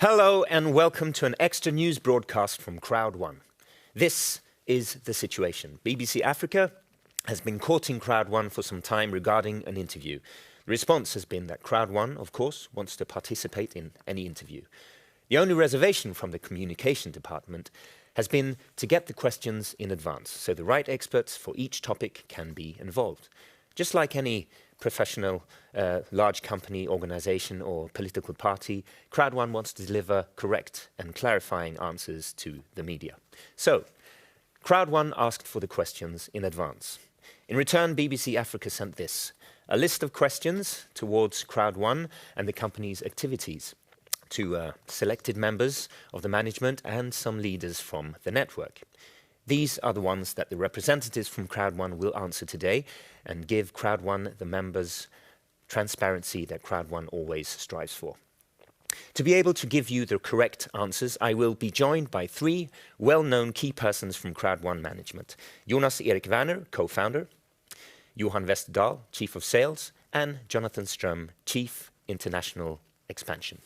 Hello and welcome to an extra news broadcast from Crowd One. This is the situation. BBC Africa has been courting Crowd One for some time regarding an interview. The response has been that Crowd One, of course, wants to participate in any interview. The only reservation from the communication department has been to get the questions in advance, so the right experts for each topic can be involved. Just like any professional, large company, organization or political party, Crowd One wants to deliver correct and clarifying answers to the media. So, Crowd One asked for the questions in advance. In return, BBC Africa sent this, a list of questions towards Crowd One and the company's activities to selected members of the management and some leaders from the network. These are the ones that the representatives from Crowd One will answer today and give Crowd One the members transparency that Crowd One always strives for. To be able to give you the correct answers, I will be joined by three well-known key persons from Crowd One management. Jonas Erik Werner, co-founder, Johan Westerdahl, Chief of Sales, and Jonathan Ström, Chief International Expansion.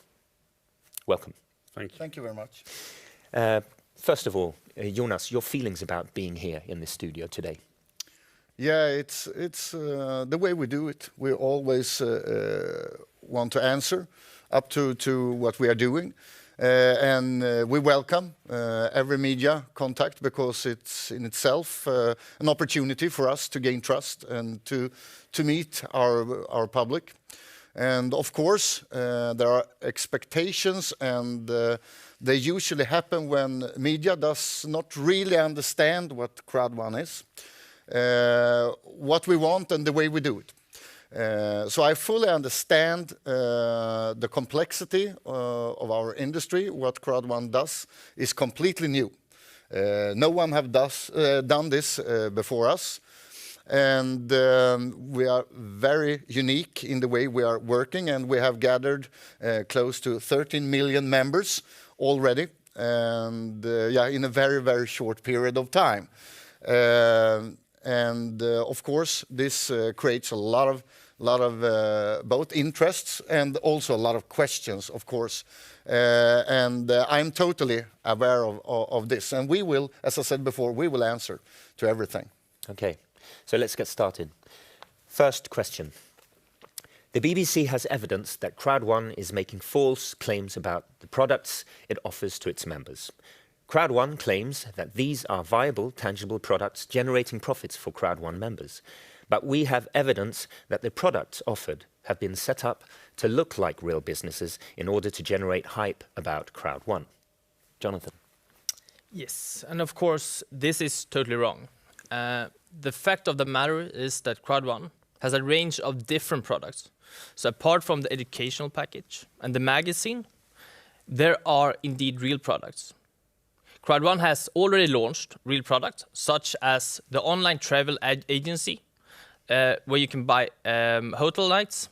Welcome. Thank you. Thank you very much. First of all, Jonas, your feelings about being here in the studio today? Yeah, it's the way we do it. We always want to answer up to what we are doing. And we welcome every media contact because it's in itself an opportunity for us to gain trust and to meet our public. And of course, there are expectations and they usually happen when media does not really understand what Crowd One is, what we want and the way we do it. So I fully understand the complexity of our industry. What Crowd One does is completely new. No one have done this before us. And we are very unique in the way we are working, and we have gathered close to 13 million members already, and in a very, very short period of time. Of course, this creates a lot of both interests and also a lot of questions, of course. I'm totally aware of this, and we will, as I said before, we will answer to everything. Okay. So let's get started. First question. The BBC has evidence that Crowd One is making false claims about the products it offers to its members. Crowd One claims that these are viable, tangible products generating profits for Crowd One members. But we have evidence that the products offered have been set up to look like real businesses in order to generate hype about Crowd One. Jonathan. Yes, and of course, this is totally wrong. The fact of the matter is that Crowd One has a range of different products. So apart from the educational package and the magazine, there are indeed real products. Crowd One has already launched real products, such as the online travel agency, where you can buy hotel nights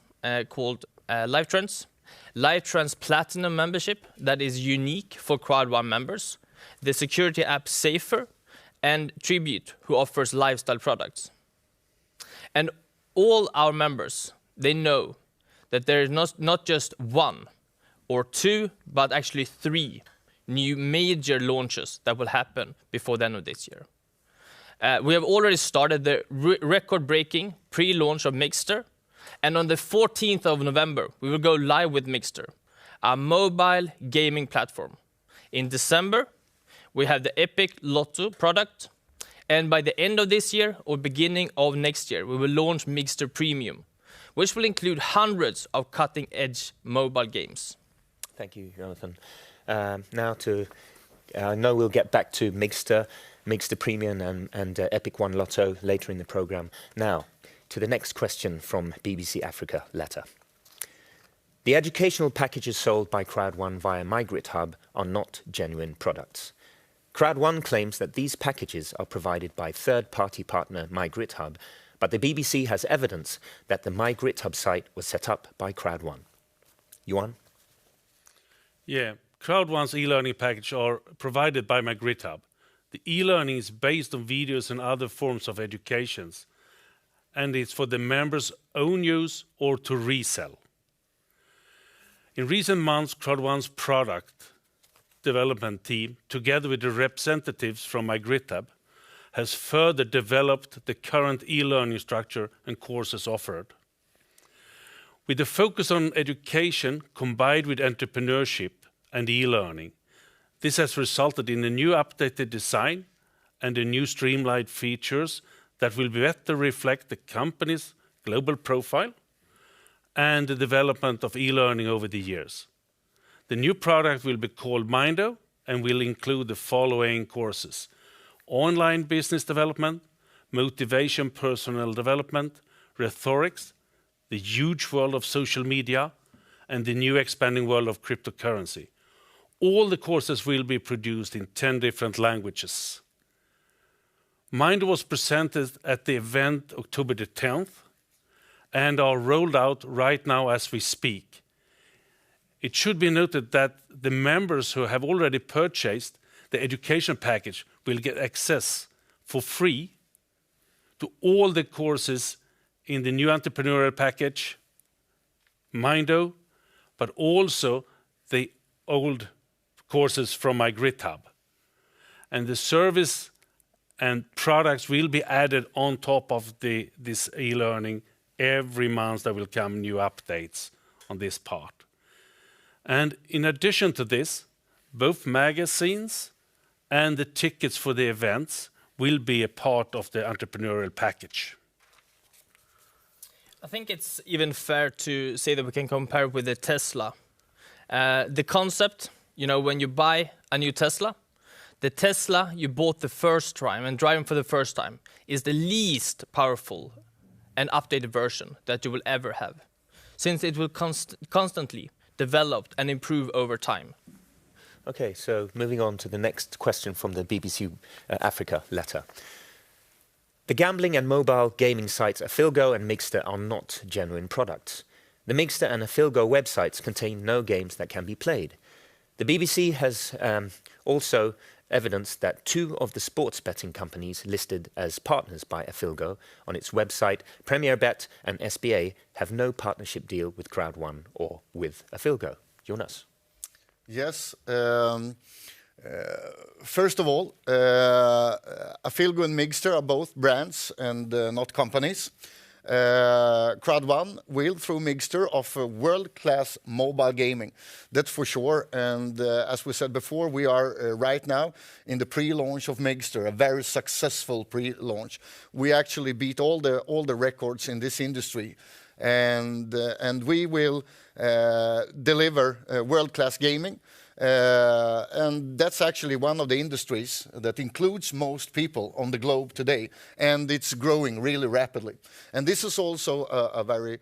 called LiveTrends, LiveTrends Platinum membership that is unique for Crowd One members, the security app Safer, and Tribute, who offers lifestyle products. And all our members, they know that there is not just one or two, but actually three new major launches that will happen before the end of this year. We have already started the record-breaking pre-launch of Mixter, and on the 14th of November, we will go live with Mixter, a mobile gaming platform. In December, we have the Epic Lotto product, and by the end of this year or beginning of next year, we will launch Mixter Premium, which will include hundreds of cutting-edge mobile games. Thank you, Jonathan. Now I know we'll get back to Mixter Premium and Epic One Lotto later in the program. Now, to the next question from BBC Africa letter. The educational packages sold by Crowd One via MyGritHub are not genuine products. Crowd One claims that these packages are provided by third-party partner MyGritHub, but the BBC has evidence that the MyGritHub site was set up by Crowd One. Johan? Yeah, Crowd One's e-learning package are provided by MyGritHub. The e-learning is based on videos and other forms of educations, and it's for the members' own use or to resell. In recent months, Crowd1's product development team, together with the representatives from MyGridHub, has further developed the current e-learning structure and courses offered. With the focus on education combined with entrepreneurship and e-learning, this has resulted in a new updated design and a new streamlined features that will better reflect the company's global profile and the development of e-learning over the years. The new product will be called Mindo and will include the following courses: online business development, motivation personal development, rhetorics, the huge world of social media, and the new expanding world of cryptocurrency. All the courses will be produced in 10 different languages. Mindo was presented at the event October the 10th and are rolled out right now as we speak. It should be noted that the members who have already purchased the education package will get access for free to all the courses in the new entrepreneurial package, Mindo, but also the old courses from MyGridHub. And the service and products will be added on top of this e-learning. Every month there will come new updates on this part. And in addition to this, both magazines and the tickets for the events will be a part of the entrepreneurial package. I think it's even fair to say that we can compare with the Tesla. The concept, you know, when you buy a new Tesla, the Tesla you bought the first time and driving for the first time is the least powerful and updated version that you will ever have, since it will constantly develop and improve over time. Okay, so moving on to the next question from the BBC Africa letter. The gambling and mobile gaming sites Afilgo and Migster are not genuine products. The Migster and Afilgo websites contain no games that can be played. The BBC has also evidenced that 2 of the sports betting companies listed as partners by Afilgo on its website, Premier Bet and SBA, have no partnership deal with Crowd1 or with Afilgo. Jonas. Yes. First of all, Afilgo and Migster are both brands and not companies. Crowd1 will, through Migster, offer world-class mobile gaming. That's for sure. And as we said before, we are right now in the pre-launch of Migster, a very successful pre-launch. We actually beat all the records in this industry, and we will deliver world-class gaming. And that's actually one of the industries that includes most people on the globe today, and it's growing really rapidly. And this is also a very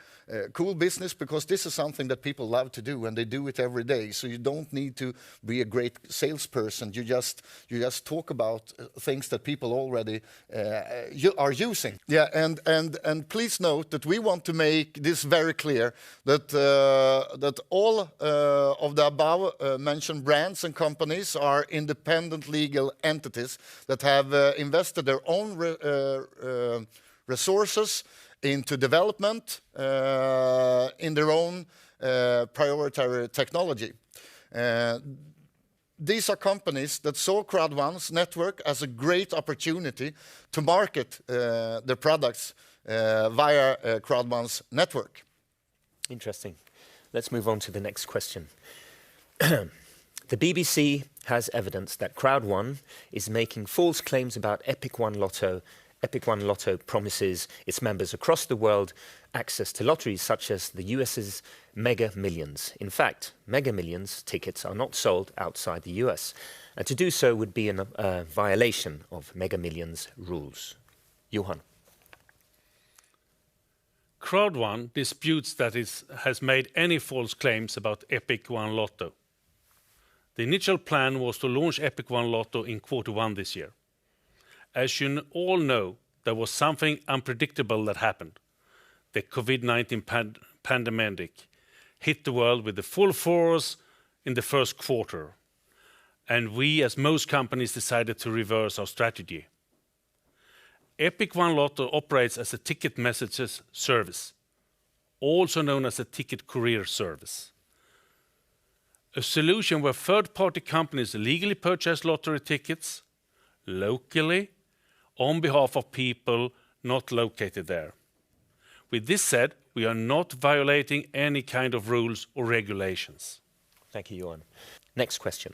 cool business, because this is something that people love to do, and they do it every day. So you don't need to be a great salesperson. You just talk about things that people already are using. Yeah, and please note that we want to make this very clear that that all of the above mentioned brands and companies are independent legal entities that have invested their own resources into development in their own proprietary technology. These are companies that saw Crowd1's network as a great opportunity to market their products via Crowd1's network. Interesting. Let's move on to the next question. The BBC has evidence that Crowd1 is making false claims about Epic One Lotto. Epic One Lotto promises its members across the world access to lotteries such as the US's Mega Millions. In fact, Mega Millions tickets are not sold outside the US, and to do so would be a violation of Mega Millions rules. Johan. Crowd1 disputes that it has made any false claims about Epic One Lotto. The initial plan was to launch Epic One Lotto in Q1 this year. As you all know, there was something unpredictable that happened. The COVID-19 pandemic hit the world with the full force in the first quarter, and we, as most companies, decided to reverse our strategy. Epic One Lotto operates as a ticket messages service, also known as a ticket courier service. A solution where third-party companies legally purchase lottery tickets locally on behalf of people not located there. With this said, we are not violating any kind of rules or regulations. Thank you, Johan. Next question.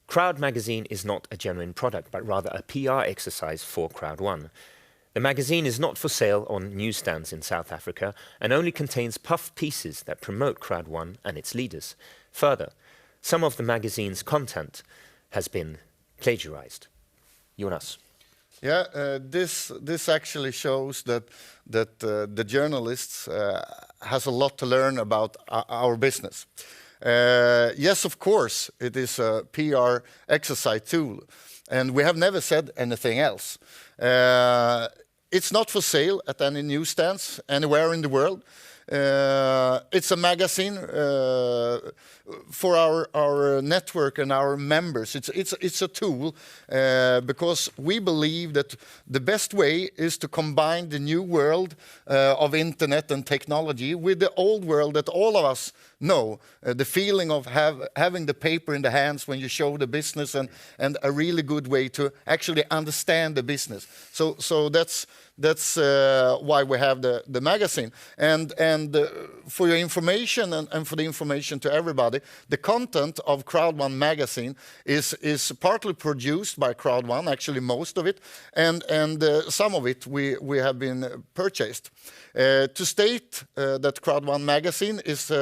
Crowd magazine is not a genuine product, but rather a PR exercise for Crowd One. The magazine is not for sale on newsstands in South Africa and only contains puff pieces that promote Crowd One and its leaders. Further, some of the magazine's content has been plagiarized. Jonas. Yeah, this actually shows that the journalists has a lot to learn about our business. Yes, of course, it is a PR exercise tool, and we have never said anything else. It's not for sale at any newsstands anywhere in the world. It's a magazine for our network and our members. It's a tool because we believe that the best way is to combine the new world of internet and technology with the old world that all of us know. The feeling of having the paper in the hands when you show the business, and a really good way to actually understand the business. So that's why we have the magazine. And for your information and for the information to everybody, the content of Crowd One magazine is partly produced by Crowd One, actually most of it, and some of it we have been purchased. To state that Crowd One magazine is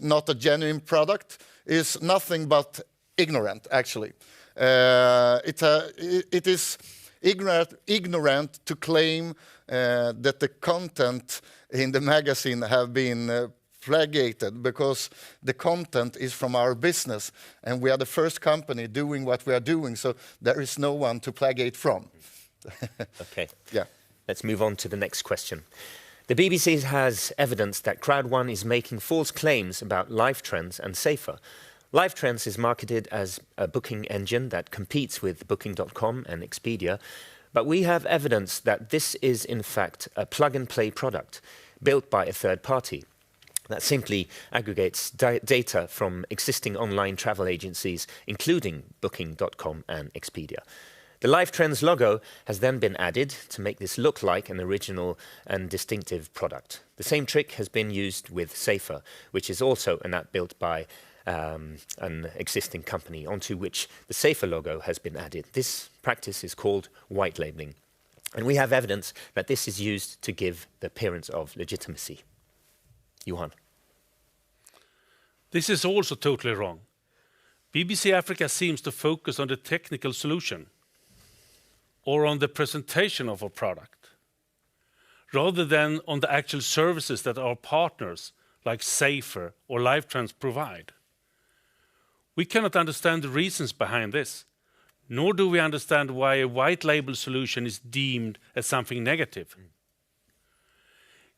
not a genuine product is nothing but ignorant, actually. It is ignorant to claim that the content in the magazine have been plagiated, because the content is from our business and we are the first company doing what we are doing, so there is no one to plagiate from. Okay. Yeah. Let's move on to the next question. The BBC has evidence that Crowd One is making false claims about Lifetrends and Safer. Lifetrends is marketed as a booking engine that competes with Booking.com and Expedia, but we have evidence that this is in fact a plug-and-play product built by a third party that simply aggregates data from existing online travel agencies, including Booking.com and Expedia. The Lifetrends logo has then been added to make this look like an original and distinctive product. The same trick has been used with Safer, which is also an app built by an existing company onto which the Safer logo has been added. This practice is called white labeling, and we have evidence that this is used to give the appearance of legitimacy. Johan. This is also totally wrong. BBC Africa seems to focus on the technical solution or on the presentation of a product, rather than on the actual services that our partners like Safer or Lifetrends provide. We cannot understand the reasons behind this, nor do we understand why a white label solution is deemed as something negative.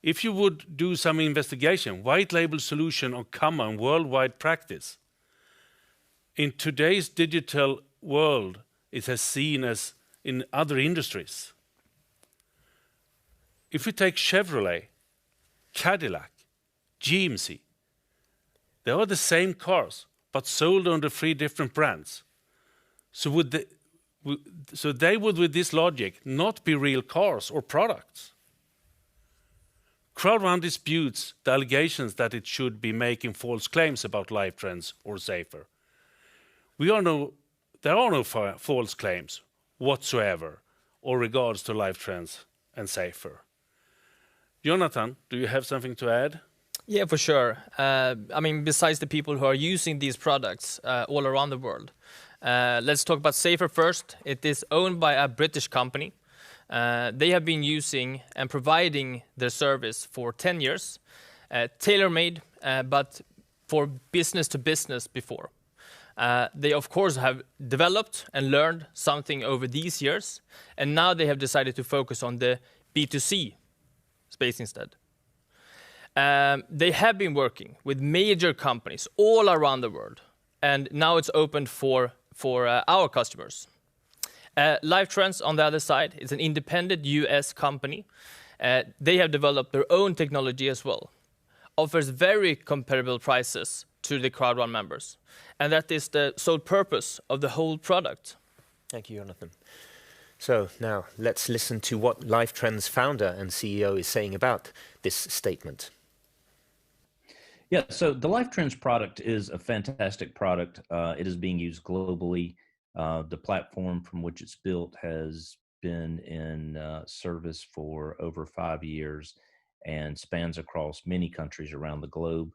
If you would do some investigation, white label solution are common worldwide practice. In today's digital world, it is seen as in other industries. If we take Chevrolet, Cadillac, GMC, they are the same cars, but sold under 3 different brands. So they would, with this logic, not be real cars or products. Crowd One disputes the allegations that it should be making false claims about Lifetrends or Safer. There are no false claims whatsoever or regards to Lifetrends and Safer. Jonathan, do you have something to add? Yeah, for sure. I mean, besides the people who are using these products all around the world, let's talk about Safer first. It is owned by a British company. They have been using and providing their service for 10 years, tailor-made, but for business to business before. They, of course, have developed and learned something over these years, and now they have decided to focus on the B2C space instead. They have been working with major companies all around the world, and now it's open for our customers. Lifetrends, on the other side, is an independent US company. They have developed their own technology as well. Offers very comparable prices to the Crowd1 members. And that is the sole purpose of the whole product. Thank you, Jonathan. So now let's listen to what Lifetrend's founder and CEO is saying about this statement. Yeah, so the Lifetrends product is a fantastic product. It is being used globally. The platform from which it's built has been in service for over 5 years and spans across many countries around the globe.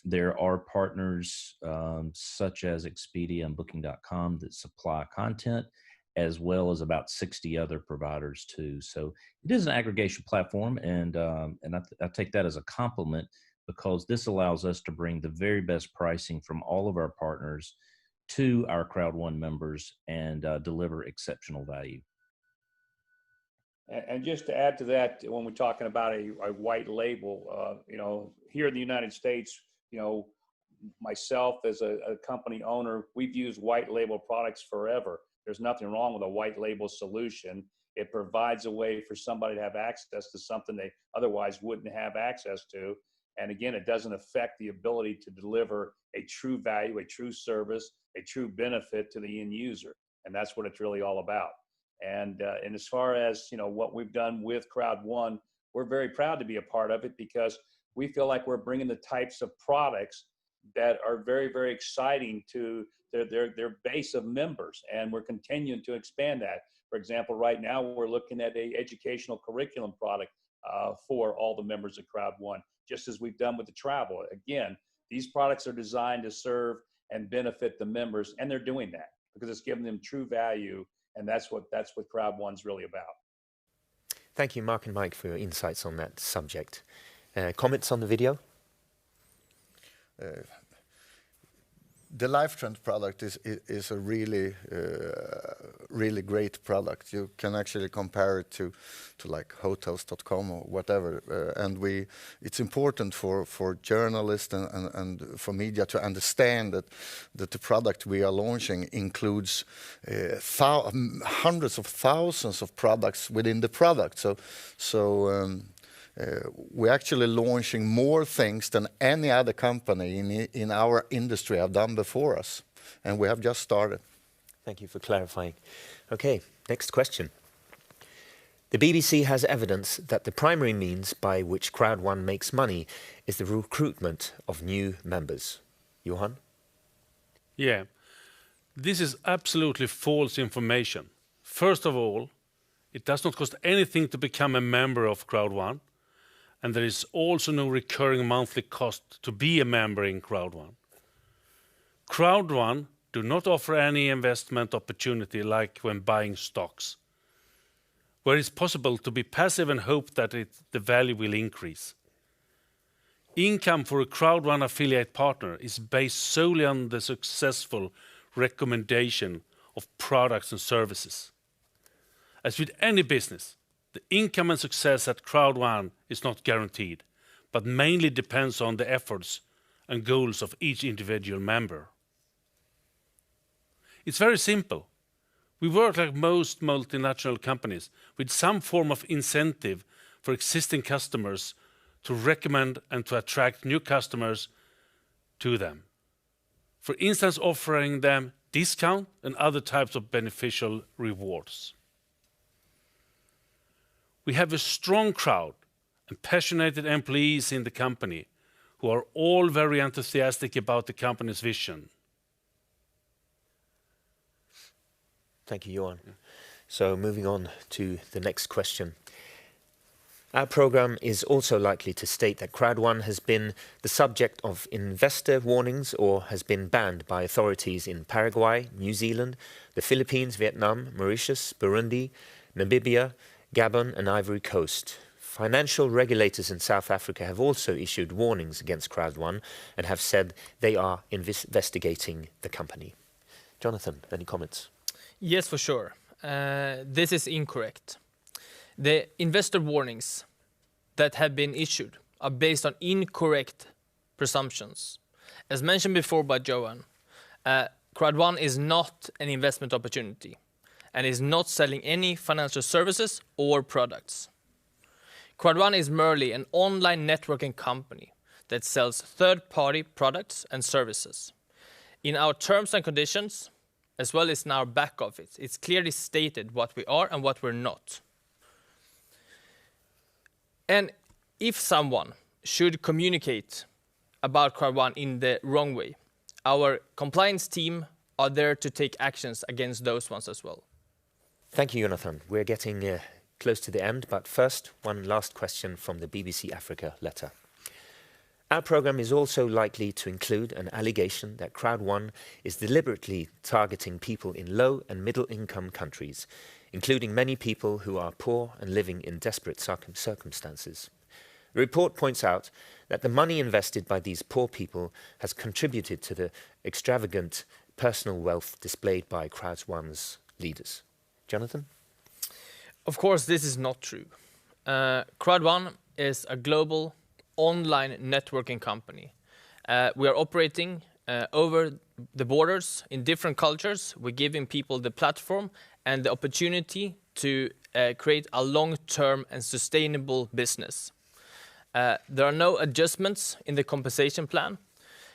There are partners such as Expedia and Booking.com that supply content, as well as about 60 other providers too. So it is an aggregation platform, and I take that as a compliment, because this allows us to bring the very best pricing from all of our partners to our Crowd1 members and deliver exceptional value. And just to add to that, when we're talking about a white label, here in the United States, myself as a company owner, we've used white label products forever. There's nothing wrong with a white label solution. It provides a way for somebody to have access to something they otherwise wouldn't have access to. And again, it doesn't affect the ability to deliver a true value, a true service, a true benefit to the end user. And that's what it's really all about. And as far as what we've done with Crowd1, we're very proud to be a part of it, because we feel like we're bringing the types of products that are very, very exciting to their base of members, and we're continuing to expand that. For example, right now we're looking at a educational curriculum product for all the members of Crowd1, just as we've done with the travel. Again, these products are designed to serve and benefit the members, and they're doing that because it's giving them true value. And that's what Crowd1's really about. Thank you, Mark and Mike, for your insights on that subject. Comments on the video? The Lifetrend product is a really really great product. You can actually compare it to like hotels.com or whatever, and it's important for journalists and for media to understand that the product we are launching includes hundreds of thousands of products within the product. So we're actually launching more things than any other company in our industry have done before us, and we have just started. Thank you for clarifying. Okay, next question. The BBC has evidence that the primary means by which Crowd1 makes money is the recruitment of new members. Johan? Yeah, this is absolutely false information. First of all, it does not cost anything to become a member of Crowd1. And there is also no recurring monthly cost to be a member in Crowd1. Crowd1 do not offer any investment opportunity like when buying stocks, where it's possible to be passive and hope that the value will increase. Income for a Crowd1 affiliate partner is based solely on the successful recommendation of products and services. As with any business, the income and success at Crowd1 is not guaranteed, but mainly depends on the efforts and goals of each individual member. It's very simple. We work like most multinational companies with some form of incentive for existing customers to recommend and to attract new customers to them. For instance, offering them discount and other types of beneficial rewards. We have a strong crowd and passionate employees in the company who are all very enthusiastic about the company's vision. Thank you, Johan. So moving on to the next question. Our program is also likely to state that Crowd1 has been the subject of investor warnings or has been banned by authorities in Paraguay, New Zealand, the Philippines, Vietnam, Mauritius, Burundi, Namibia, Gabon and Ivory Coast. Financial regulators in South Africa have also issued warnings against Crowd1 and have said they are investigating the company. Jonathan, any comments? Yes, for sure. This is incorrect. The investor warnings that have been issued are based on incorrect presumptions. As mentioned before by Johan, Crowd1 is not an investment opportunity and is not selling any financial services or products. Crowd1 is merely an online networking company that sells third-party products and services. In our terms and conditions, as well as in our back office, it's clearly stated what we are and what we're not. And if someone should communicate about Crowd1 in the wrong way, our compliance team are there to take actions against those ones as well. Thank you, Jonathan. We're getting close to the end, but first, one last question from the BBC Africa letter. Our programme is also likely to include an allegation that Crowd1 is deliberately targeting people in low and middle income countries, including many people who are poor and living in desperate circumstances. The report points out that the money invested by these poor people has contributed to the extravagant personal wealth displayed by Crowd1's leaders. Jonathan? Of course, this is not true. Crowd1 is a global online networking company. We are operating over the borders in different cultures. We're giving people the platform and the opportunity to create a long-term and sustainable business. There are no adjustments in the compensation plan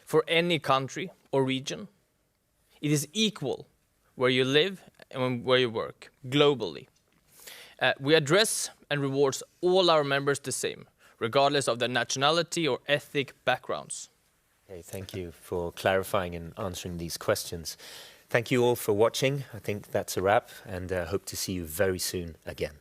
for any country or region. It is equal where you live and where you work, globally. We address and reward all our members the same, regardless of their nationality or ethnic backgrounds. Okay, thank you for clarifying and answering these questions. Thank you all for watching. I think that's a wrap, and hope to see you very soon again.